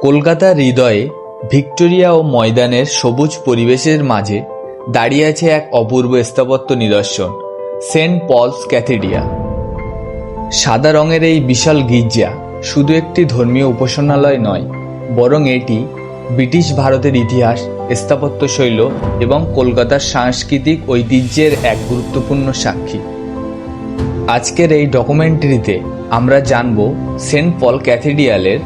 কলকাতার হৃদয়ে ভিক্টোরিয়া ও ময়দানের সবুজ পরিবেশের মাঝে দাঁড়িয়ে আছে এক অপূর্ব স্থাপত্য নিদর্শন, সেন্ট পলস ক্যাথেড্রাল। সাদা রঙের এই বিশাল গির্জা শুধু একটি ধর্মীয় উপাসনালয় নয়, বরং এটি ব্রিটিশ ভারতের ইতিহাস, স্থাপত্যশৈল এবং কলকাতার সাংস্কৃতিক ঐতিহ্যের এক গুরুত্বপূর্ণ সাক্ষী। আজকের এই ডকুমেন্টারিতে আমরা জানব সেন্ট পল ক্যাথেড্রালের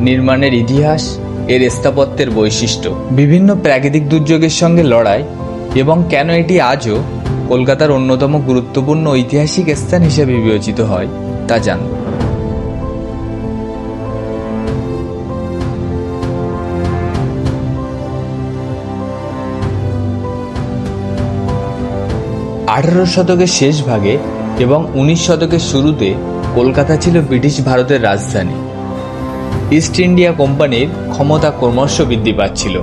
নির্মাণের ইতিহাস, এর স্থাপত্যের বৈশিষ্ট্য, বিভিন্ন প্রাকৃতিক দুর্যোগের সঙ্গে লড়াই এবং কেন এটি আজও কলকাতার অন্যতম গুরুত্বপূর্ণ ঐতিহাসিক স্থান হিসেবে বিবেচিত হয় তা জানব। আঠারো শতকের শেষ ভাগে এবং 19 শতকের শুরুতে কলকাতা ছিল ব্রিটিশ ভারতের রাজধানী। ইস্ট ইন্ডিয়া কোম্পানির ক্ষমতা ক্রমশ বৃদ্ধি পাচ্ছিল।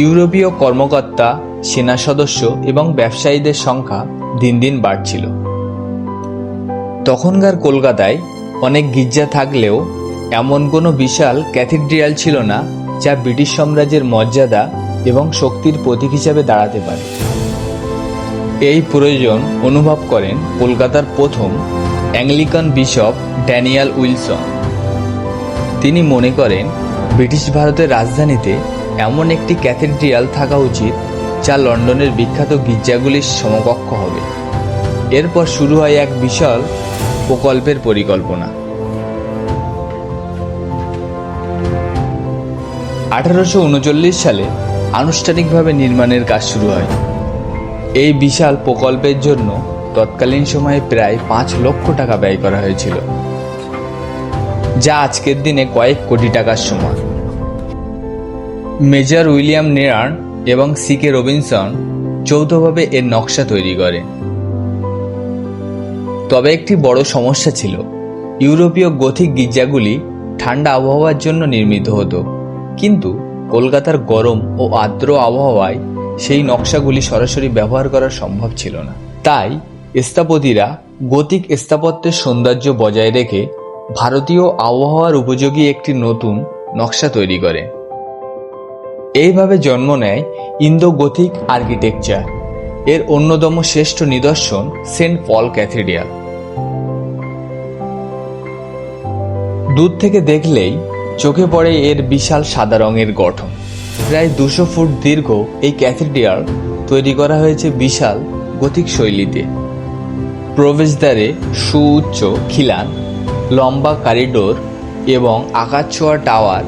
ইউরোপীয় কর্মকর্তা, সেনা সদস্য এবং ব্যবসায়ীদের সংখ্যা দিন দিন বাড়ছিল। তখনকার কলকাতায় অনেক গির্জা থাকলেও এমন কোনো বিশাল ক্যাথেড্রাল ছিল না যা ব্রিটিশ সাম্রাজ্যের মর্যাদা এবং শক্তির প্রতীক হিসাবে দাঁড়াতে পারে। এই প্রয়োজন অনুভব করেন কলকাতার প্রথম অ্যাংলিকান বিশপ ড্যানিয়েল উইলসন। তিনি মনে করেন ব্রিটিশ ভারতের রাজধানীতে এমন একটি ক্যাথেড্রাল থাকা উচিত যা লন্ডনের বিখ্যাত গির্জাগুলির সমকক্ষ হবে। এরপর শুরু হয় এক বিশাল প্রকল্পের পরিকল্পনা। 1839 সালে আনুষ্ঠানিকভাবে নির্মাণের কাজ শুরু হয়। এই বিশাল প্রকল্পের জন্য তৎকালীন সময়ে প্রায় 5 লক্ষ টাকা ব্যয় করা হয়েছিল, যা আজকের দিনে কয়েক কোটি টাকার সমান। মেজর উইলিয়াম নেয়ার্ন এবং সি.কে. রবিনসন যৌথভাবে এর নকশা তৈরি করেন। তবে একটি বড় সমস্যা ছিল, ইউরোপীয় গথিক গির্জাগুলি ঠান্ডা আবহাওয়ার জন্য নির্মিত হতো, কিন্তু কলকাতার গরম ও আর্দ্র আবহাওয়ায় সেই নকশাগুলি সরাসরি ব্যবহার করা সম্ভব ছিল না। তাই স্থপতিরা গথিক স্থাপত্যের সৌন্দর্য বজায় রেখে ভারতীয় আবহাওয়ার উপযোগী একটি নতুন নকশা তৈরি করে। এইভাবে জন্ম নেয় ইন্দো গথিক আর্কিটেকচার। এর অন্যতম শ্রেষ্ঠ নিদর্শন সেন্ট পল ক্যাথেড্রাল। দূর থেকে দেখলেই চোখে পড়ে এর বিশাল সাদা রঙের গঠন। প্রায় 200 ফুট দীর্ঘ এই ক্যাথেড্রাল তৈরি করা হয়েছে বিশাল গথিক শৈলীতে। প্রবেশদ্বারে সুউচ্চ খিলান, লম্বা করিডোর এবং আকাশছোঁয়া টাওয়ার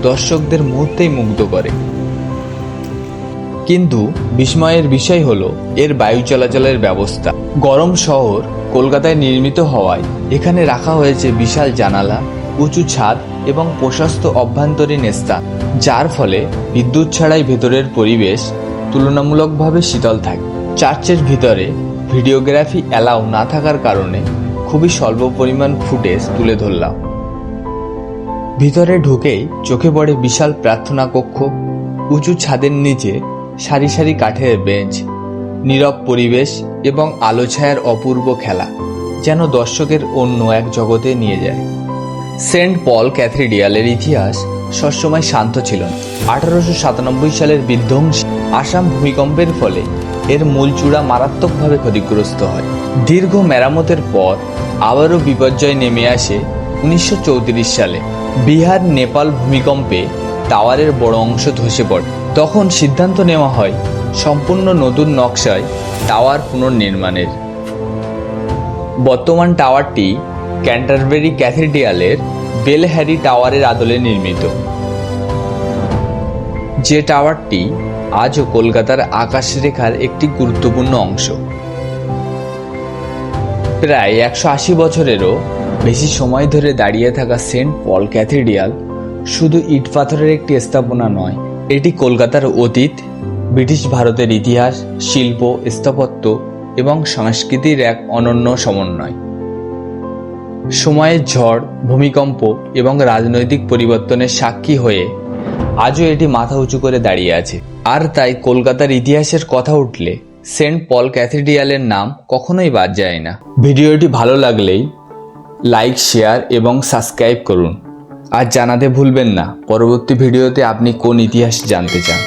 দর্শকদের মুহূর্তেই মুগ্ধ করে। কিন্তু বিস্ময়ের বিষয় হলো এর বায়ু চলাচলের ব্যবস্থা। গরম শহর কলকাতায় নির্মিত হওয়ায় এখানে রাখা হয়েছে বিশাল জানালা, উঁচু ছাদ এবং প্রশস্ত অভ্যন্তরীণ স্থান, যার ফলে বিদ্যুৎ ছাড়াই ভেতরের পরিবেশ তুলনামূলকভাবে শীতল থাকে। চার্চের ভিতরে ভিডিওগ্রাফি অ্যালাউ না থাকার কারণে খুবই স্বল্প পরিমাণ ফুটেজ তুলে ধরলাম। ভিতরে ঢুকেই চোখে পড়ে বিশাল প্রার্থনা কক্ষ, উঁচু ছাদের নিচে সারি সারি কাঠের বেঞ্চ, নীরব পরিবেশ এবং আলো ছায়ার অপূর্ব খেলা যেন দর্শকের অন্য এক জগতে নিয়ে যায়। সেন্ট পল ক্যাথেড্রালের ইতিহাস সবসময় শান্ত ছিল না। 1897 সালের বিধ্বংসী আসাম ভূমিকম্পের ফলে এর মূল চূড়া মারাত্মকভাবে ক্ষতিগ্রস্ত হয়। দীর্ঘ মেরামতের পর আবারও বিপর্যয় নেমে আসে 1934 সালে। বিহার নেপাল ভূমিকম্পে টাওয়ারের বড় অংশ ধসে পড়ে। তখন সিদ্ধান্ত নেওয়া হয় সম্পূর্ণ নতুন নকশায় টাওয়ার পুনর্নির্মাণের। বর্তমান টাওয়ারটি ক্যান্টারবেরি ক্যাথেড্রালের বেল হ্যারি টাওয়ারের আদলে নির্মিত, যে টাওয়ারটি আজও কলকাতার আকাশরেখার একটি গুরুত্বপূর্ণ অংশ। প্রায় 180 বছরেরও বেশি সময় ধরে দাঁড়িয়ে থাকা সেন্ট পল ক্যাথেড্রাল শুধু ইট পাথরের একটি স্থাপনা নয়, এটি কলকাতার অতীত, ব্রিটিশ ভারতের ইতিহাস, শিল্প, স্থাপত্য এবং সংস্কৃতির এক অনন্য সমন্বয়। সময়ের ঝড়, ভূমিকম্প এবং রাজনৈতিক পরিবর্তনের সাক্ষী হয়ে আজও এটি মাথা উঁচু করে দাঁড়িয়ে আছে। আর তাই কলকাতার ইতিহাসের কথা উঠলে সেন্ট পল ক্যাথেড্রালের নাম কখনোই বাদ যায় না। ভিডিওটি ভালো লাগলেই লাইক, শেয়ার এবং সাবস্ক্রাইব করুন। আর জানাতে ভুলবেন না পরবর্তী ভিডিওতে আপনি কোন ইতিহাস জানতে চান।